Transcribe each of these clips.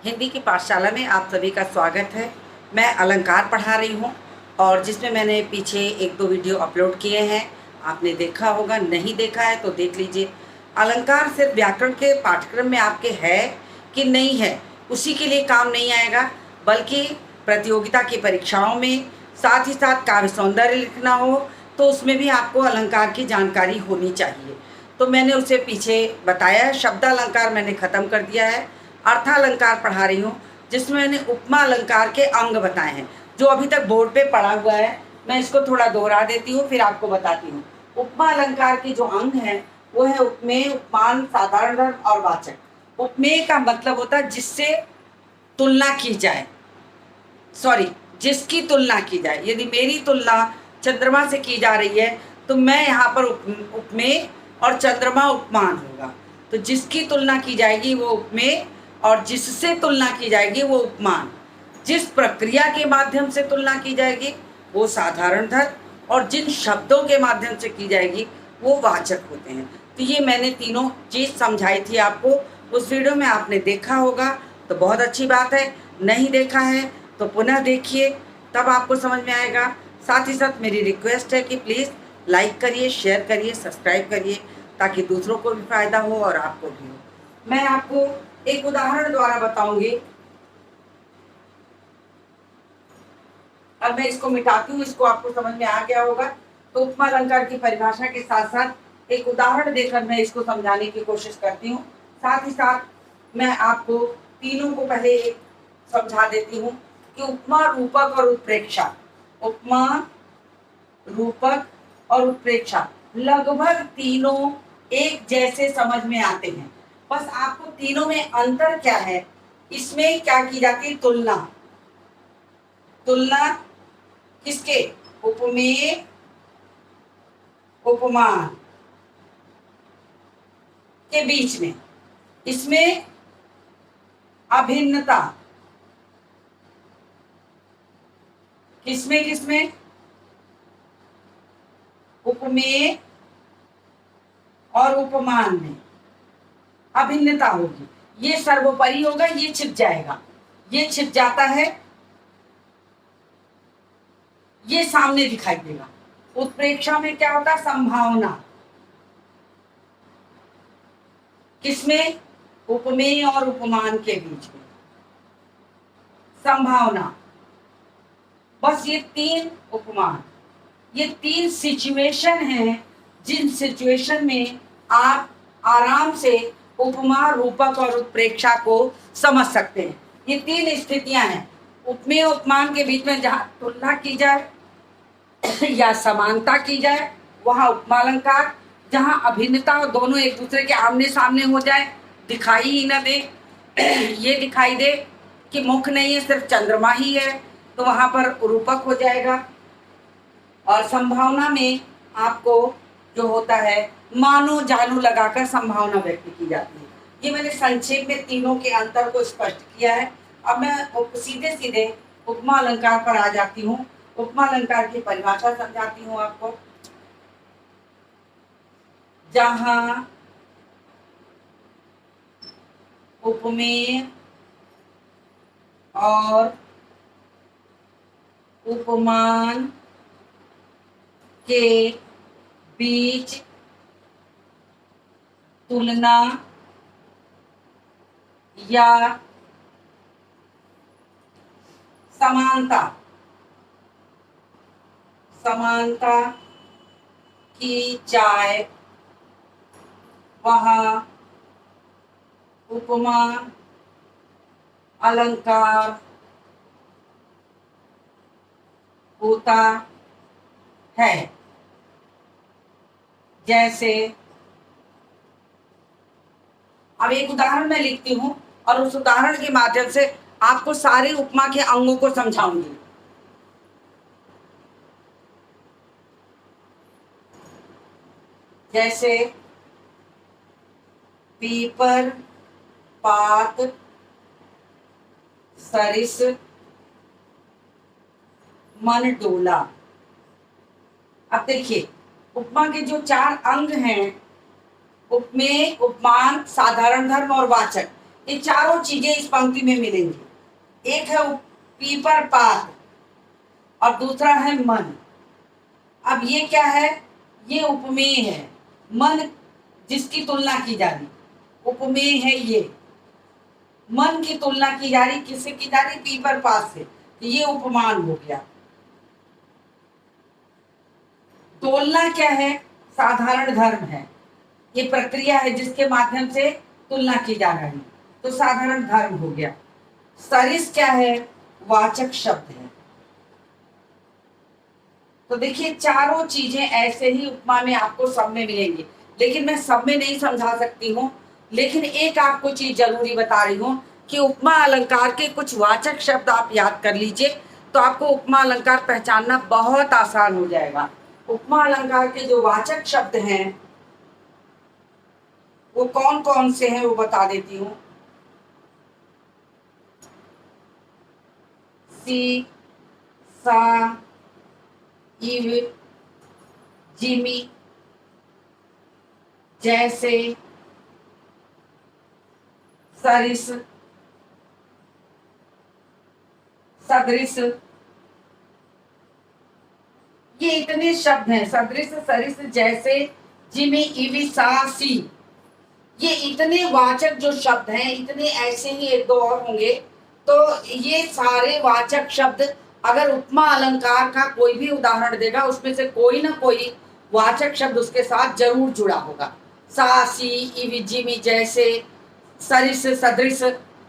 हिंदी की पाठशाला में आप सभी का स्वागत है। मैं अलंकार पढ़ा रही हूँ और जिसमें मैंने पीछे एक दो वीडियो अपलोड किए हैं, आपने देखा होगा। नहीं देखा है तो देख लीजिए। अलंकार सिर्फ व्याकरण के पाठ्यक्रम में आपके है कि नहीं है, उसी के लिए काम नहीं आएगा, बल्कि प्रतियोगिता की परीक्षाओं में, साथ ही साथ काव्य सौंदर्य लिखना हो तो उसमें भी आपको अलंकार की जानकारी होनी चाहिए। तो मैंने उसे पीछे बताया है। शब्दालंकार मैंने ख़त्म कर दिया है, अर्थालंकार पढ़ा रही हूँ, जिसमें मैंने उपमा अलंकार के अंग बताए हैं, जो अभी तक बोर्ड पे पढ़ा हुआ है। मैं इसको थोड़ा दोहरा देती हूँ, फिर आपको बताती हूँ। उपमा अलंकार के जो अंग हैं वो है उपमेय, उपमान, साधारण धर्म और वाचक। उपमेय का मतलब होता है जिससे तुलना की जाए, सॉरी, जिसकी तुलना की जाए। यदि मेरी तुलना चंद्रमा से की जा रही है तो मैं यहाँ पर उपमेय और चंद्रमा उपमान होगा। तो जिसकी तुलना की जाएगी वो उपमेय और जिससे तुलना की जाएगी वो उपमान। जिस प्रक्रिया के माध्यम से तुलना की जाएगी वो साधारण धर्म और जिन शब्दों के माध्यम से की जाएगी वो वाचक होते हैं। तो ये मैंने तीनों चीज़ समझाई थी आपको, उस वीडियो में आपने देखा होगा तो बहुत अच्छी बात है। नहीं देखा है तो पुनः देखिए, तब आपको समझ में आएगा। साथ ही साथ मेरी रिक्वेस्ट है कि प्लीज़ लाइक करिए, शेयर करिए, सब्सक्राइब करिए, ताकि दूसरों को भी फायदा हो और आपको भी हो। मैं आपको एक उदाहरण द्वारा बताऊंगी। अब मैं इसको मिटाती हूँ, इसको आपको समझ में आ गया होगा। तो उपमा अलंकार की परिभाषा के साथ साथ एक उदाहरण देकर मैं इसको समझाने की कोशिश करती हूँ। साथ ही साथ मैं आपको तीनों को पहले एक समझा देती हूँ कि उपमा, रूपक और उत्प्रेक्षा, उपमा, रूपक और उत्प्रेक्षा लगभग तीनों एक जैसे समझ में आते हैं। बस आपको तीनों में अंतर क्या है, इसमें क्या की जाती है, तुलना। तुलना किसके, उपमेय, उपमान के बीच में। इसमें अभिन्नता किसमें किसमें, उपमेय और उपमान में अभिन्नता होगी। ये सर्वोपरि होगा, ये छिप जाएगा, ये छिप जाता है, ये सामने दिखाई देगा। उत्प्रेक्षा में क्या होता है, संभावना। किसमें, उपमेय और उपमान के बीच में संभावना। बस ये तीन उपमान, ये तीन सिचुएशन हैं जिन सिचुएशन में आप आराम से उपमा, रूपक और उत्प्रेक्षा को समझ सकते हैं। ये तीन स्थितियां हैं उपमेय उपमान के बीच में, जहां तुलना की जाए या समानता की जाए वहां उपमा अलंकार। जहां अभिन्नता हो, दोनों एक दूसरे के आमने सामने हो जाए, दिखाई ही न दे, ये दिखाई दे कि मुख नहीं है, सिर्फ चंद्रमा ही है, तो वहां पर रूपक हो जाएगा। और संभावना में आपको जो होता है, मानो जानू लगाकर संभावना व्यक्त की जाती है। ये मैंने संक्षेप में तीनों के अंतर को स्पष्ट किया है। अब मैं सीधे सीधे उपमा अलंकार पर आ जाती हूँ। उपमा अलंकार की परिभाषा समझाती हूँ आपको। जहां उपमेय और उपमान के बीच तुलना या समानता की जाए वहां उपमा अलंकार होता है। जैसे अब एक उदाहरण मैं लिखती हूँ और उस उदाहरण के माध्यम से आपको सारे उपमा के अंगों को समझाऊंगी। जैसे पीपर, पात, सरिस, मन डोला। अब देखिए, उपमा के जो चार अंग हैं, उपमेय, उपमान, साधारण धर्म और वाचक, ये चारों चीजें इस पंक्ति में मिलेंगी। एक है पीपर पात और दूसरा है मन। अब ये क्या है? ये उपमेय है। मन जिसकी तुलना की जा रही, उपमेय है ये। मन की तुलना की जा रही, किससे की जा रही? पीपर पात से। ये उपमान हो गया। तोलना क्या है? साधारण धर्म है। ये प्रक्रिया है जिसके माध्यम से तुलना की जा रही, तो साधारण धर्म हो गया। सरिस क्या है? वाचक शब्द है। तो देखिए चारों चीजें ऐसे ही उपमा में आपको सब में मिलेंगी, लेकिन मैं सब में नहीं समझा सकती हूँ। लेकिन एक आपको चीज जरूरी बता रही हूँ कि उपमा अलंकार के कुछ वाचक शब्द आप याद कर लीजिए, तो आपको उपमा अलंकार पहचानना बहुत आसान हो जाएगा। उपमा अलंकार के जो वाचक शब्द हैं वो कौन कौन से हैं वो बता देती हूँ। सी, सा, इव, जिमी, जैसे, सरिस, सदृश, ये इतने शब्द हैं। सदृश, सरिस, जैसे, जिमी, इवी, सा, सी, ये इतने वाचक जो शब्द हैं, इतने ऐसे ही एक दो और होंगे। तो ये सारे वाचक शब्द अगर उपमा अलंकार का कोई भी उदाहरण देगा, उसमें से कोई ना कोई वाचक शब्द उसके साथ जरूर जुड़ा होगा। सा, सी, इवी, जिमी, जैसे, सरिस, सदृश,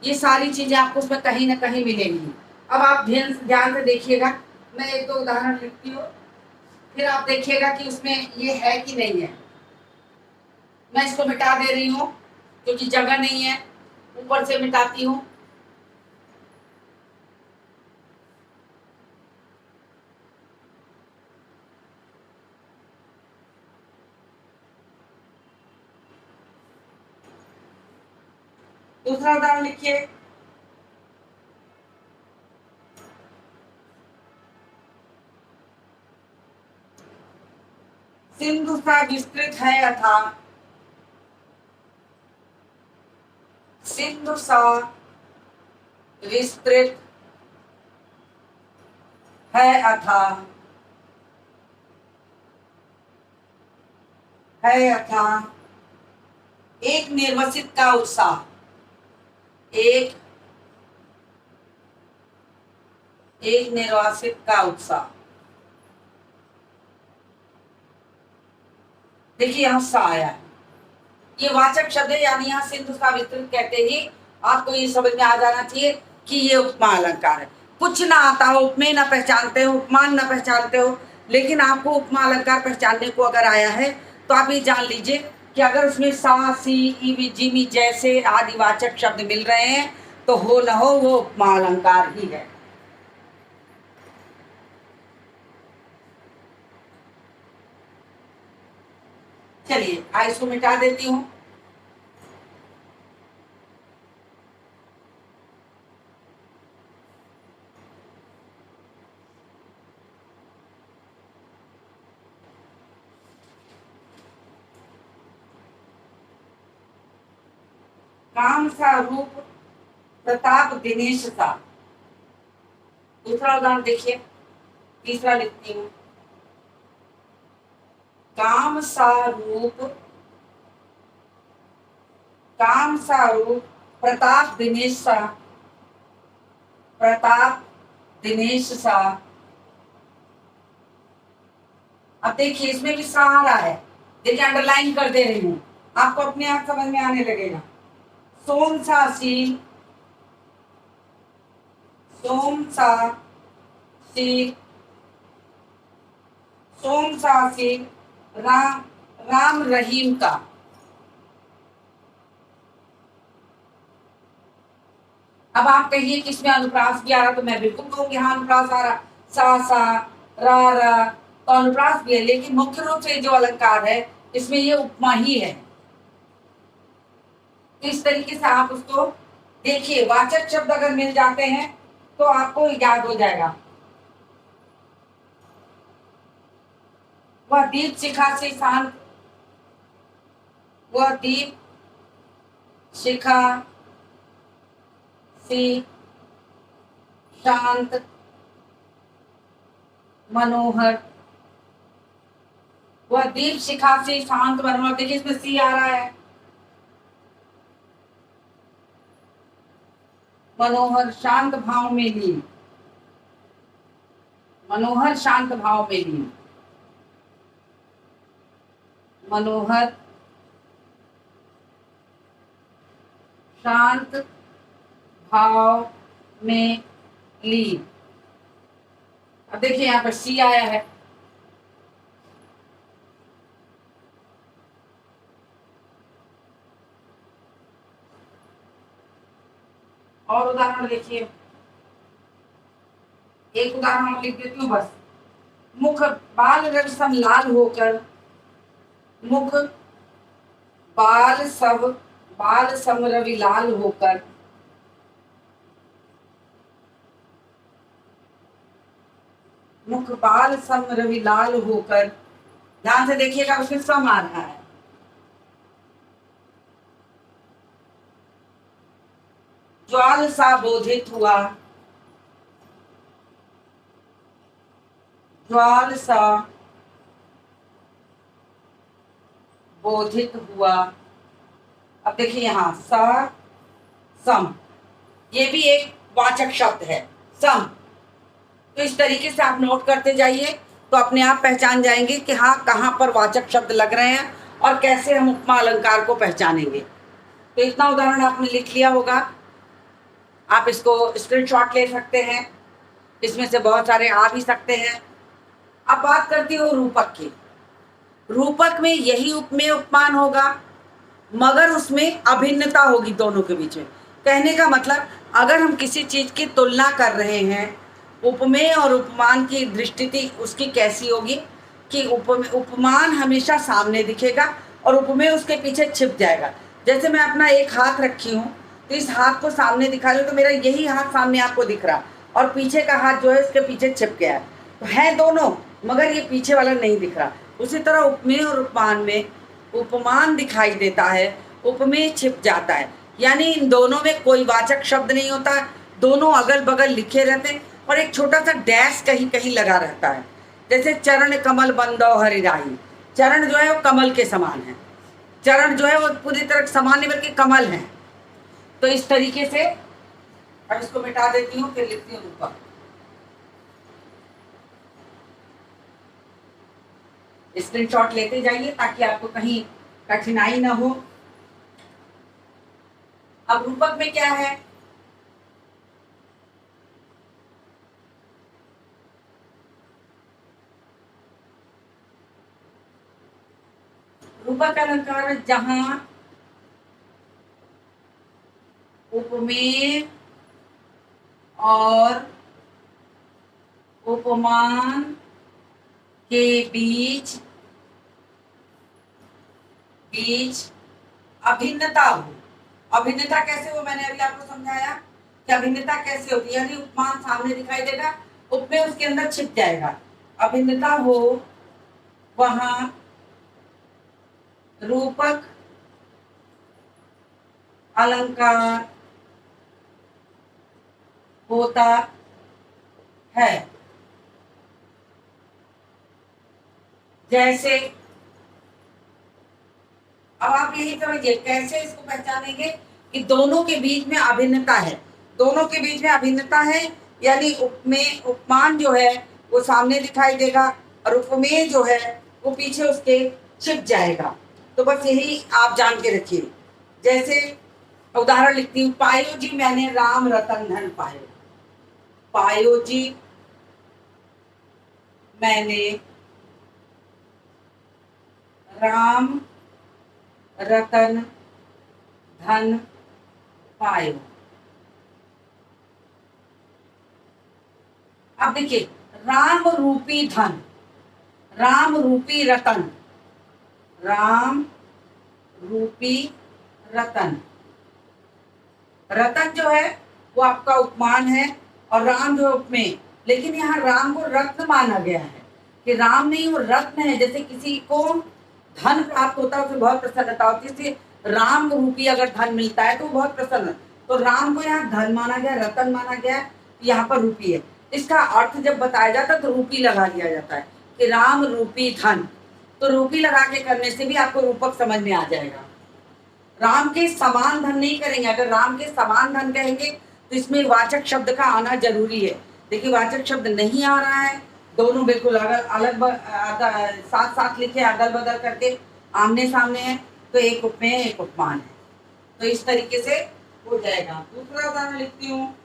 ये सारी चीजें आपको उसमें कहीं ना कहीं मिलेंगी। अब आप ध्यान से देखिएगा, मैं एक दो उदाहरण लिखती हूँ, फिर आप देखिएगा कि उसमें ये है कि नहीं है। मैं इसको मिटा दे रही हूँ क्योंकि जगह नहीं है, ऊपर से मिटाती हूँ। दूसरा उदाहरण लिखिए। सिंधु सा विस्तृत है अथाह, सिंधु सा विस्तृत है अथाह, है अथाह, एक निर्वसित का उत्साह, एक निर्वासित का उत्साह। देखिए यहां सा आया है, ये वाचक शब्द है, यानी यहाँ सिंधु सा विस्तृत कहते ही आपको ये समझ में आ जाना चाहिए कि ये उपमा अलंकार है। कुछ ना आता हो, उपमेय ना पहचानते हो, उपमान ना पहचानते हो, लेकिन आपको उपमा अलंकार पहचानने को अगर आया है तो आप ये जान लीजिए कि अगर उसमें सा, सी, इवी, जिमी, जैसे आदि वाचक शब्द मिल रहे हैं तो हो न हो वो उपमा अलंकार ही है। चलिए आज इसको मिटा देती हूँ। काम सा रूप प्रताप दिनेश सा। दूसरा उदाहरण देखिए, तीसरा लिखती हूँ। काम सा रूप, काम सा रूप प्रताप दिनेश सा, प्रताप दिनेश सा। अब देखिए इसमें भी सा आ रहा है, देखिए अंडरलाइन कर दे रही हूँ, आपको अपने आप समझ में आने लगेगा। सोम सा सी, सोम सा सी, सोम सा सी, राम, राम रहीम का। अब आप कहिए कि इसमें अनुप्रास भी आ रहा, तो मैं बिल्कुल कहूंगी हाँ अनुप्रास आ रहा, सा सा, रा, तो अनुप्रास भी है, लेकिन मुख्य रूप से जो अलंकार है इसमें ये उपमा ही है। तो इस तरीके से आप उसको देखिए, वाचक शब्द अगर मिल जाते हैं तो आपको याद हो जाएगा। वह दीप शिखा से शांत, वह दीप शिखा सी शांत मनोहर, वह दीप शिखा से शांत मनोहर। देखिए इसमें सी आ रहा है, मनोहर शांत भाव में लीन, मनोहर शांत भाव में लीन, मनोहर शांत भाव में लीन। अब देखिए यहाँ पर सी आया है, और उदाहरण देखिए, एक उदाहरण लिख देती हूँ बस। मुख बाल रसम लाल होकर, मुख बाल सम रवि लाल होकर, मुख बाल सम रवि लाल होकर, ध्यान से देखिएगा उसमें सम आ रहा है, ज्वाल सा बोधित हुआ, ज्वाल सा बोधित हुआ। अब देखिए यहाँ सा सम, ये भी एक वाचक शब्द है सम। तो इस तरीके से आप नोट करते जाइए तो अपने आप पहचान जाएंगे कि हाँ कहाँ पर वाचक शब्द लग रहे हैं और कैसे हम उपमा अलंकार को पहचानेंगे। तो इतना उदाहरण आपने लिख लिया होगा, आप इसको स्क्रीनशॉट ले सकते हैं, इसमें से बहुत सारे आ भी सकते हैं। अब बात करती हूँ रूपक की। रूपक में यही उपमेय उपमान होगा, मगर उसमें अभिन्नता होगी दोनों के बीच में। कहने का मतलब अगर हम किसी चीज की तुलना कर रहे हैं, उपमेय और उपमान की दृष्टि उसकी कैसी होगी कि उपमान हमेशा सामने दिखेगा और उपमेय उसके पीछे छिप जाएगा। जैसे मैं अपना एक हाथ रखी हूँ तो इस हाथ को सामने दिखा रही हूँ, तो मेरा यही हाथ सामने आपको दिख रहा और पीछे का हाथ जो है उसके पीछे छिप गया है। तो है दोनों, मगर ये पीछे वाला नहीं दिख रहा। उसी तरह उपमेय और उपमान में उपमान दिखाई देता है, उपमेय छिप जाता है। यानी इन दोनों में कोई वाचक शब्द नहीं होता, दोनों अगल बगल लिखे रहते हैं और एक छोटा सा डैश कहीं कहीं लगा रहता है। जैसे चरण कमल बंदो हरिराही, चरण जो है वो कमल के समान है, चरण जो है वो पूरी तरह समान नहीं बल्कि कमल है। तो इस तरीके से अब इसको मिटा देती हूँ, फिर लिखती हूँ रूपक। स्क्रीनशॉट लेते जाइए ताकि आपको कहीं कठिनाई ना हो। अब रूपक में क्या है, रूपक अलंकार जहां उपमेय और उपमान के बीच अभिन्नता हो। अभिन्नता कैसे हो, मैंने अभी आपको समझाया कि अभिन्नता कैसे होती है। यानी उपमान सामने दिखाई देगा, उपमेय उसके अंदर छिप जाएगा। अभिन्नता हो वहां रूपक अलंकार होता है। जैसे अब आप यही समझिए कैसे इसको पहचानेंगे कि दोनों के बीच में अभिन्नता है, दोनों के बीच में अभिन्नता है। यानी उपमेय उपमान जो है वो सामने दिखाई देगा और उपमेय जो है वो पीछे उसके छिप जाएगा। तो बस यही आप जान के रखिए। जैसे उदाहरण लिखती हूँ, पायो जी मैंने राम रतन धन पायो, पायो जी मैंने राम रतन धन पायो। अब देखिए राम रूपी धन, राम रूपी रतन, राम रूपी रतन, रतन जो है वो आपका उपमान है और राम जो है उपमेय। लेकिन यहाँ राम को रत्न माना गया है कि राम नहीं वो रत्न है। जैसे किसी को धन प्राप्त होता है उसे बहुत प्रसन्नता होती है, इसलिए राम रूपी अगर धन मिलता है तो बहुत प्रसन्न। तो राम को यहाँ धन माना गया, रतन माना गया, यहाँ पर रूपी है। इसका अर्थ जब बताया जाता है तो रूपी लगा दिया जाता है कि राम रूपी धन। तो रूपी लगा के करने से भी आपको रूपक समझ में आ जाएगा। राम के समान धन नहीं करेंगे। अगर राम के समान धन कहेंगे तो इसमें वाचक शब्द का आना जरूरी है। देखिए वाचक शब्द नहीं आ रहा है, दोनों बिल्कुल अलग साथ साथ लिखे, अदल बदल करके आमने सामने है, तो एक उपमेय एक उपमान है। तो इस तरीके से हो जाएगा। दूसरा उदाहरण लिखती हूँ।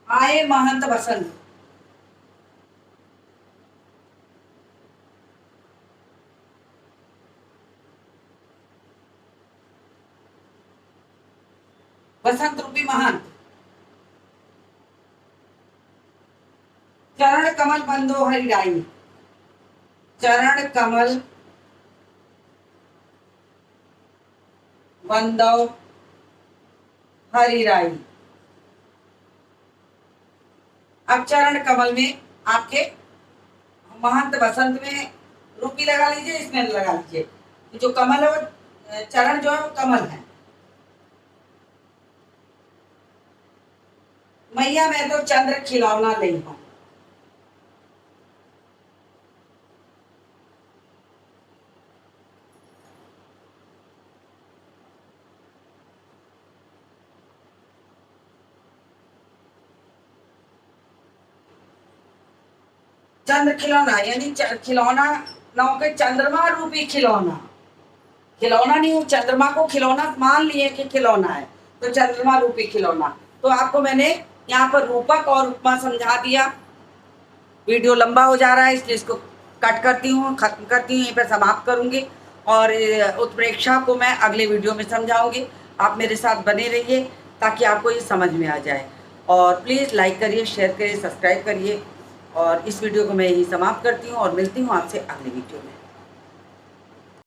आए महंत बसंत। बसंत रूपी महंत। चरण कमल बंदो हरिराई। चरण कमल बंदो हरिराई। अब चरण कमल में आपके महंत बसंत में रूपी लगा लीजिए, इसमें लगा लीजिए। जो कमल है वो चरण जो है वो कमल है। मैया मैं तो चंद्र खिलौना नहीं हूं। चंद्र खिलौना यानी खिलौना ना होकर चंद्रमा रूपी खिलौना। खिलौना नहीं हो, चंद्रमा को खिलौना मान लिए कि खिलौना है, तो चंद्रमा रूपी खिलौना। तो आपको मैंने यहाँ पर रूपक और उपमा समझा दिया। वीडियो लंबा हो जा रहा है इसलिए इसको कट करती हूँ, खत्म करती हूँ, यहीं पर समाप्त करूँगी और उत्प्रेक्षा को मैं अगले वीडियो में समझाऊंगी। आप मेरे साथ बने रहिए ताकि आपको ये समझ में आ जाए। और प्लीज़ लाइक करिए, शेयर करिए, सब्सक्राइब करिए। और इस वीडियो को मैं यही समाप्त करती हूँ और मिलती हूँ आपसे अगले वीडियो में।